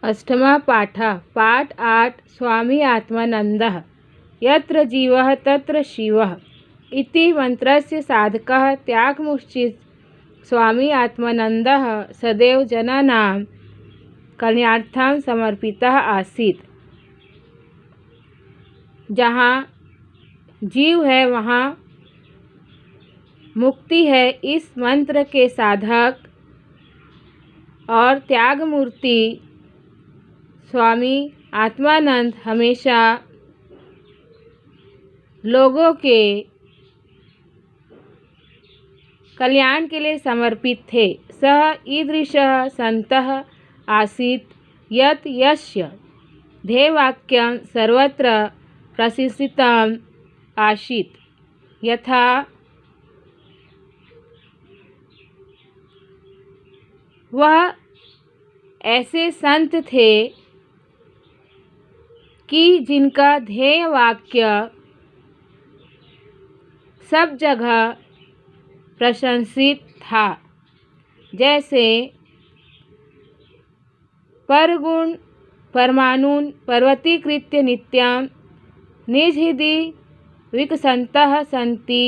अष्टमः पाठः पाठ 8 स्वामी आत्मानन्दः यत्र जीवः तत्र शिवः इति मन्त्रस्य साधकः त्यागमुचित स्वामी आत्मानन्दः सदैव जनानां कल्याणार्थं समर्पितः आसीत्। जहाँ जीव है वहाँ मुक्ति है। इस मंत्र के साधक और त्याग मूर्ति स्वामी आत्मानंद हमेशा लोगों के कल्याण के लिए समर्पित थे। सः ईदृशः सन्तः आसीत् यत् यस्य ध्येयवाक्यं सर्वत्र प्रसिद्धितम् आसीत्। यथा वह ऐसे संत थे कि जिनका ध्येय वाक्य सब जगह प्रशंसित था, जैसे परगुण परमाणुन पर्वतीकृत्य नित्यं निजहृदि विकसन्तः सन्ति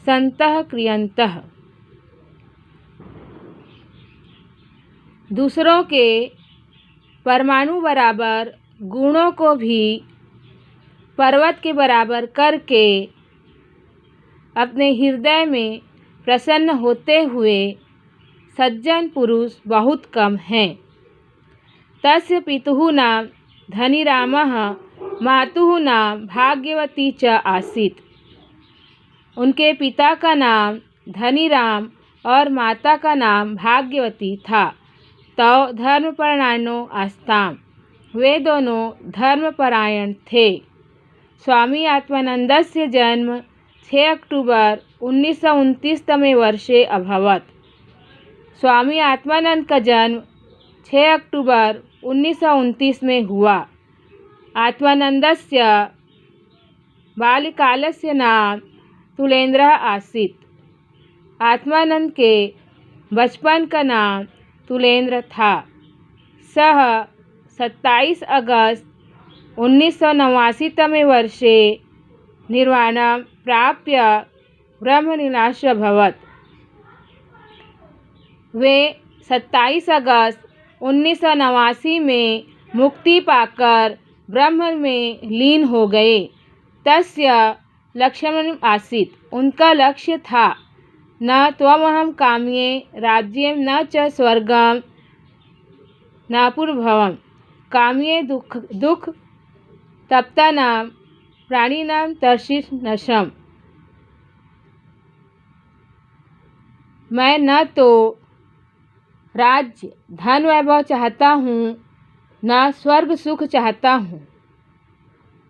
सन्तः क्रियन्तः। दूसरों के परमाणु बराबर गुणों को भी पर्वत के बराबर करके अपने हृदय में प्रसन्न होते हुए सज्जन पुरुष बहुत कम हैं। तस्य पितुः नाम धनीरामः मातुः नाम भाग्यवती च आसीत्। उनके पिता का नाम धनीराम और माता का नाम भाग्यवती था। तौ धर्मपरायणो आस्ताम। वे दोनों धर्मपरायण थे। स्वामी आत्मानन्दस्य जन्म 6 अक्टूबर 1929 तमे वर्षे अभवत्। स्वामी आत्मानंद का जन्म 6 अक्टूबर 1929 में हुआ। आत्मानन्दस्य बाल्यकालस्य नाम तुलेन्द्रः आसीत्। आत्मानंद के बचपन का नाम तुलेन्द्र था। सः 27 अगस्त 1989 तमे वर्षे निर्वाणं प्राप्य ब्रह्मनिवास अभवत्। वे 27 अगस्त 1989 में मुक्ति पाकर ब्रह्म में लीन हो गए। तस्य लक्ष्यम् आसीत्। उनका लक्ष्य था न त्वमहं काम्ये राज्यं न च स्वर्गं न पुनर्भवम्। काम्ये दुख तप्तानां प्राणिनां तर्षिष्णशम्। मैं न तो राज्य धन वैभव चाहता हूँ, न स्वर्ग सुख चाहता हूँ,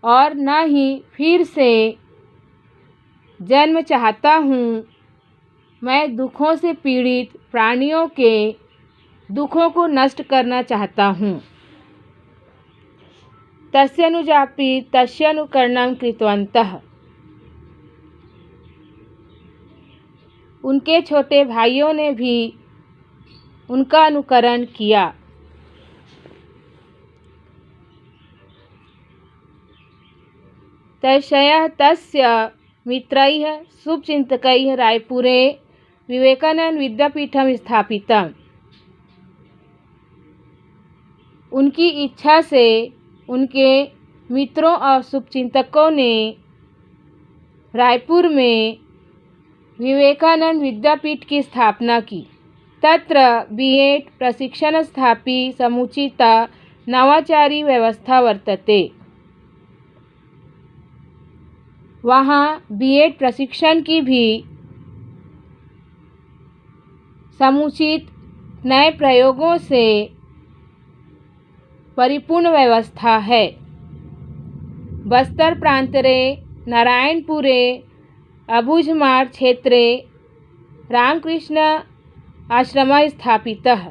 और न ही फिर से जन्म चाहता हूँ। मैं दुखों से पीड़ित प्राणियों के दुखों को नष्ट करना चाहता हूँ। तस्यानुजापि तस्यानुकरणं कृतवन्तः। उनके छोटे भाइयों ने भी उनका अनुकरण किया। तस्यः तस्य मित्रैः शुभचिन्तकैः रायपुरे विवेकानंद विद्यापीठं स्थापितम्। उनकी इच्छा से उनके मित्रों और शुभचिंतकों ने रायपुर में विवेकानंद विद्यापीठ की स्थापना की। तत्र बीएड प्रशिक्षण स्थापि समुचिता नवाचारी व्यवस्था वर्तते। वहाँ बीएड प्रशिक्षण की भी समुचित नए प्रयोगों से परिपूर्ण व्यवस्था है। बस्तर प्रांतरे नारायणपुरे अबुझमाड़ क्षेत्रे रामकृष्ण आश्रमः स्थापितः।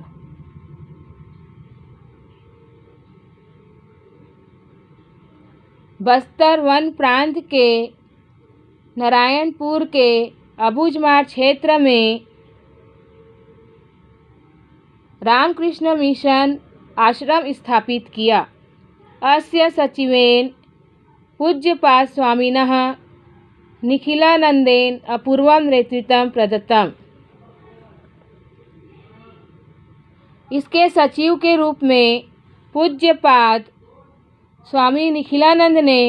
बस्तर वन प्रांत के नारायणपुर के अबुझमाड़ क्षेत्र में रामकृष्ण मिशन आश्रम स्थापित किया। अस्य सचिवेन पूज्यपाद स्वामिनः निखिलानंदेन अपूर्वं नेतृत्वं प्रदत्तम्। इसके सचिव के रूप में पूज्यपाद स्वामी निखिलानंद ने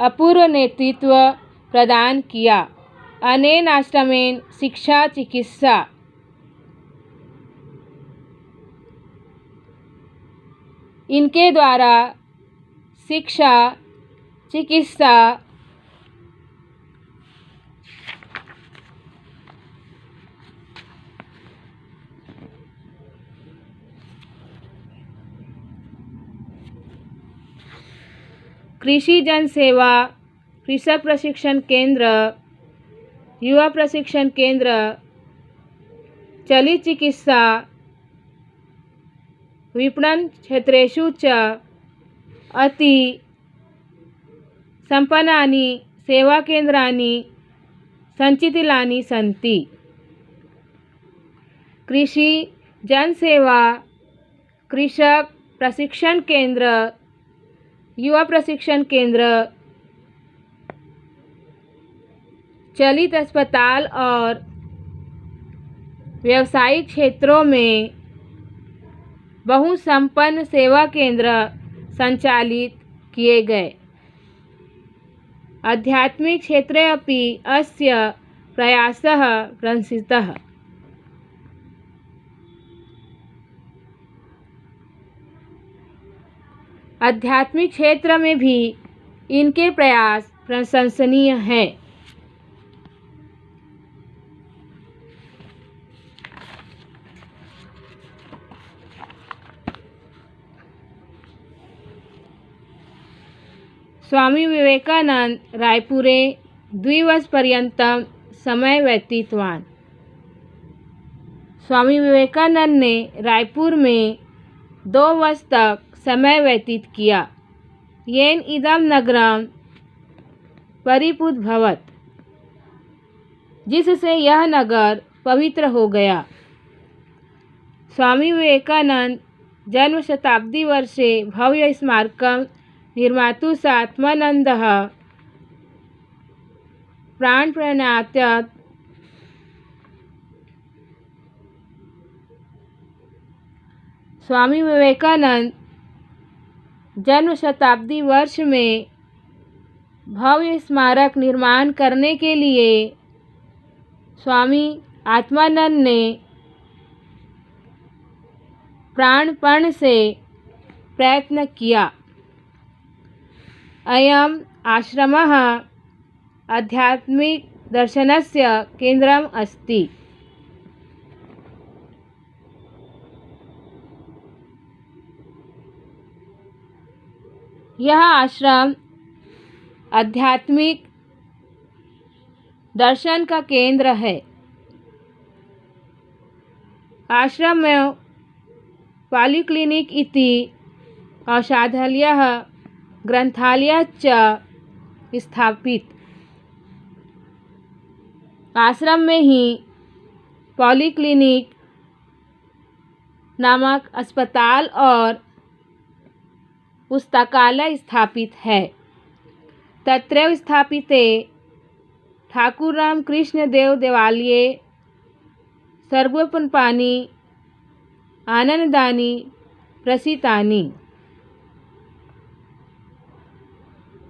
अपूर्व नेतृत्व प्रदान किया। अनेन आश्रमेन शिक्षा चिकित्सा इनके द्वारा शिक्षा चिकित्सा कृषि जन सेवा, कृषक प्रशिक्षण केंद्र, युवा प्रशिक्षण केंद्र, चलित चिकित्सा, विपणन क्षेत्रेषु च अति संपन्नानि सेवाकेन्द्राणि संचितिलानि सन्ति। कृषि जनसेवा, कृषक प्रशिक्षण केंद्र, युवा प्रशिक्षण केंद्र, चलित अस्पताल और व्यावसायिक क्षेत्रों में बहुसंपन्न सेवा केंद्र संचालित किए गए। आध्यात्मिक क्षेत्रे अपि अस्य प्रयासः प्रशंसितः। आध्यात्मिक क्षेत्र में भी इनके प्रयास प्रशंसनीय हैं। स्वामी विवेकानंद रायपुरे द्विवर्षपर्यन्तं समय व्यतीतवान्। स्वामी विवेकानंद ने रायपुर में 2 वर्ष तक समय व्यतीत किया। येन इदं नगरं परिपुतभवत्, जिससे यह नगर पवित्र हो गया। स्वामी विवेकानंद जन्म शताब्दी वर्षे भव्य स्मारकं निर्मातुं स आत्मानन्दः प्राणप्रयणात्। स्वामी विवेकानंद जन्म शताब्दी वर्ष में भव्य स्मारक निर्माण करने के लिए स्वामी आत्मानंद ने प्राणपण से प्रयत्न किया। अयम् आश्रमः आध्यात्मिक दर्शनस्य केन्द्रम् अस्ति। यह आश्रम आध्यात्मिक दर्शन का केंद्र है। आश्रम में पॉलीक्लिनिक इति औषधालयः ग्रंथालयः च स्थापित। आश्रम में ही पॉलीक्लिनिक नामक अस्पताल और पुस्तकालय स्थापित है। तत्रैव स्थापिते ठाकुर रामकृष्ण देव देवालये सर्वोपन्पानि आनंदानि प्रसितानि।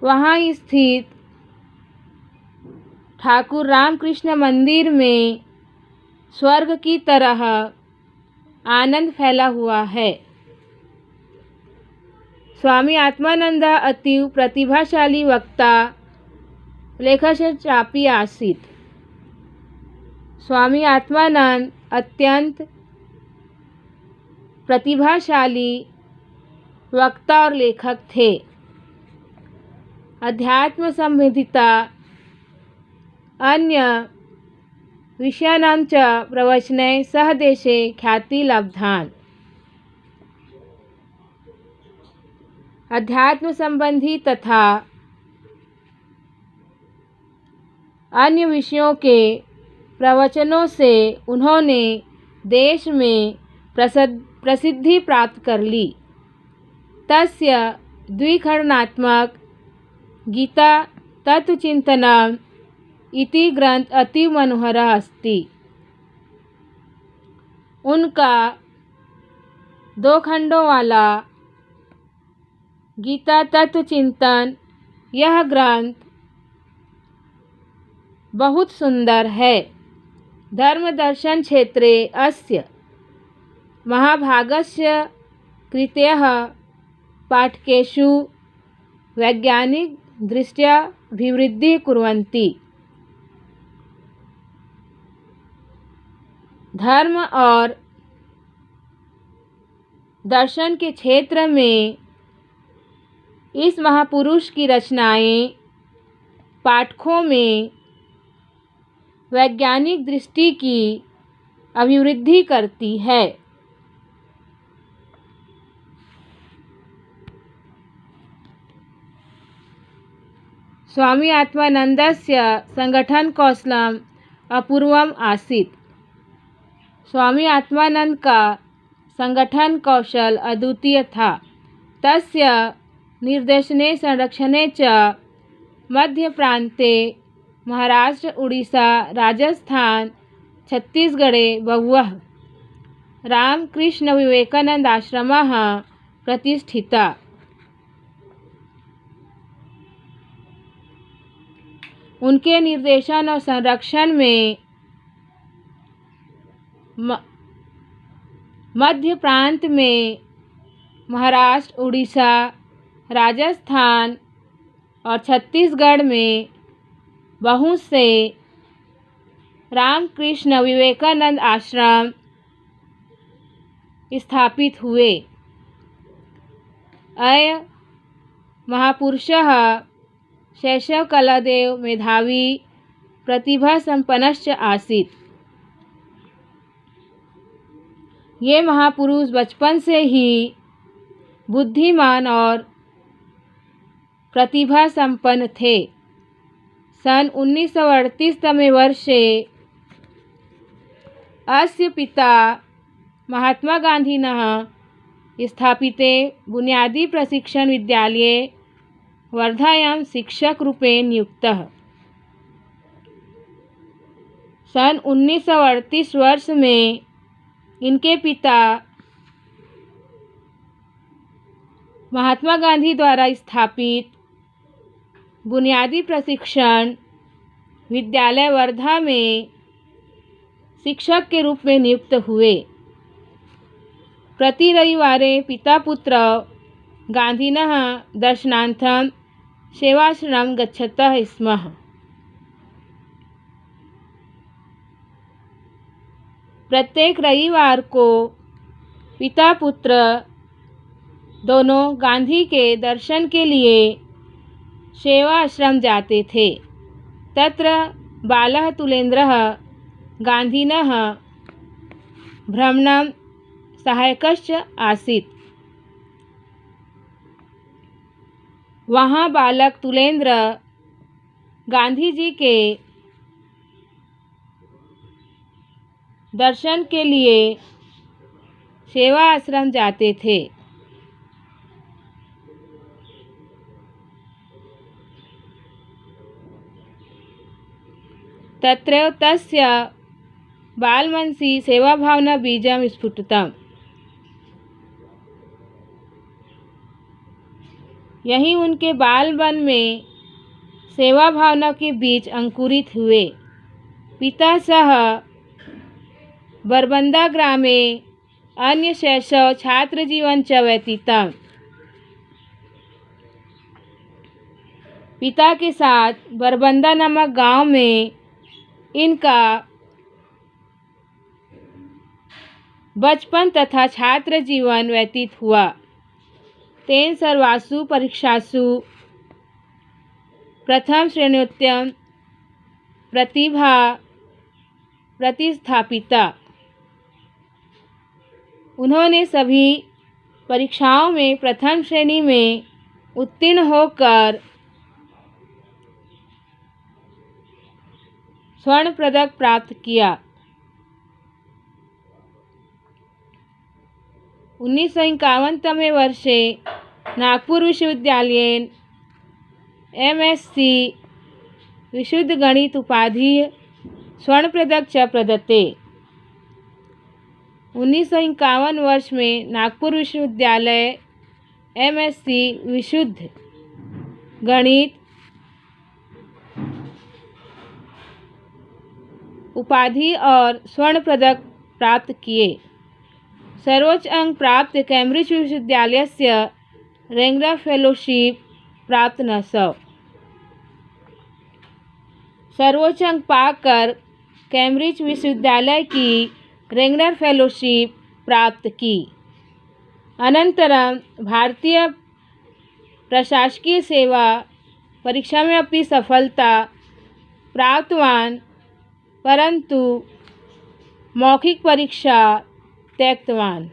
वहाँ स्थित ठाकुर रामकृष्ण मंदिर में स्वर्ग की तरह आनंद फैला हुआ है। स्वामी आत्मानंद अतीव प्रतिभाशाली वक्ता लेखकश्चापि आसीत्। स्वामी आत्मानंद अत्यंत प्रतिभाशाली वक्ता और लेखक थे। अध्यात्म संबंधिता अन्य विषयाणां च प्रवचने सह देशे ख्याति लब्धान्। अध्यात्म संबंधी तथा अन्य विषयों के प्रवचनों से उन्होंने देश में प्रसिद्धि प्राप्त कर ली। तस्य द्विखण्डात्मक गीता तत्वचिन्तनम् इति ग्रंथ अति मनोहरः अस्ति। उनका 2 खंडों वाला गीता तत्वचिंतन यह ग्रंथ बहुत सुंदर है। धर्म दर्शन क्षेत्रे अस्य महाभागस्य कृतयः पाठकेषु वैज्ञानिक दृष्ट्या अभिवृद्धिः कुर्वन्ति। धर्म और दर्शन के क्षेत्र में इस महापुरुष की रचनाएं पाठकों में वैज्ञानिक दृष्टि की अभिवृद्धि करती है। स्वामी आत्मानंदस्य संगठन कौशलम अपूर्वम आसीत्। स्वामी आत्मानंद का संगठन कौशल अद्वितीय था। तस्य निर्देशने संरक्षणे च मध्य प्रान्ते महाराष्ट्र, उड़ीसा, राजस्थान, छत्तीसगढ़े बहवः रामकृष्ण विवेकानंद आश्रमः प्रतिष्ठिता। उनके निर्देशन और संरक्षण में मध्य प्रांत में महाराष्ट्र, उड़ीसा, राजस्थान और छत्तीसगढ़ में बहुत से रामकृष्ण विवेकानंद आश्रम स्थापित हुए। अय महापुरुषः शैशवकालादेव मेधावी प्रतिभा संपन्नश्च आसीत्। ये महापुरुष बचपन से ही बुद्धिमान और प्रतिभा संपन्न थे। सन 1938 तमे वर्षे अस्य पिता महात्मा गान्धिनः स्थापिते बुनियादी प्रशिक्षण विद्यालये वर्धायां शिक्षकरूपेण नियुक्तः। सन 1938 वर्ष में इनके पिता महात्मा गांधी द्वारा स्थापित बुनियादी प्रशिक्षण विद्यालय वर्धा में शिक्षक के रूप में नियुक्त हुए। प्रति रविवारे पिता पुत्र गान्धिनः दर्शनार्थं सेवाश्रमं गच्छतः स्म। प्रत्येक रविवार को पिता पुत्र दोनों गांधी के दर्शन के लिए सेवा आश्रम जाते थे। तत्र बालः तुलेन्द्रः गान्धिनः भ्रमणं सहायकश्च आसीत्। वहाँ बालक तुलेन्द्र गांधी जी के दर्शन के लिए सेवा आश्रम जाते थे। तत्रैव तस्य बालमनसि सेवाभावना बीजं स्फुटतम्। यही उनके बालपन में सेवा भावना के बीज अंकुरित हुए। पिता सह बरबंदा ग्रामे अन्य शैशव छात्र जीवन च व्यतीतम्। पिता के साथ बरबंदा नामक गांव में इनका बचपन तथा छात्र जीवन व्यतीत हुआ। तेन सर्वासु परीक्षासु प्रथम श्रेणोत्तम प्रतिभा प्रतिस्थापिता। उन्होंने सभी परीक्षाओं में प्रथम श्रेणी में उत्तीर्ण होकर स्वर्ण पदक प्राप्त किया। 1951 तमे वर्षे नागपुर विश्वविद्यालयेन MSc विशुद्ध गणित उपाधि स्वर्णपदक च प्रदत्ते। 1951 वर्ष में नागपुर विश्वविद्यालय MSc विशुद्ध गणित उपाधि और स्वर्ण पदक प्राप्त किए। सर्वोच्च अंक प्राप्त कैम्ब्रिज विश्वविद्यालयस्य रेंगलर फेलोशिप प्राप्त न सौ। सर्वोच्च अंक पाकर कैम्ब्रिज विश्वविद्यालय की रेंगलर फेलोशिप प्राप्त की। अनंतरम भारतीय प्रशासकीय सेवा परीक्षा में अपनी सफलता प्राप्तवान, परंतु मौखिक परीक्षा त्यक्तवान।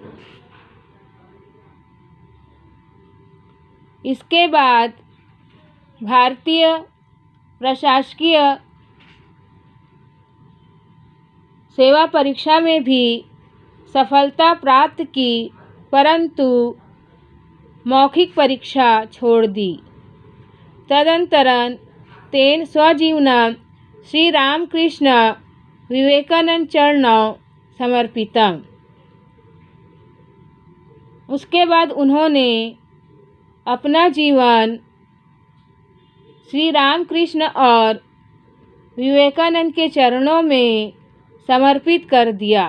इसके बाद भारतीय प्रशासकीय सेवा परीक्षा में भी सफलता प्राप्त की, परंतु मौखिक परीक्षा छोड़ दी। तदनंतरन तेन स्वजीवनं श्री रामकृष्ण विवेकानंद चरणों समर्पितम। उसके बाद उन्होंने अपना जीवन श्री रामकृष्ण और विवेकानंद के चरणों में समर्पित कर दिया।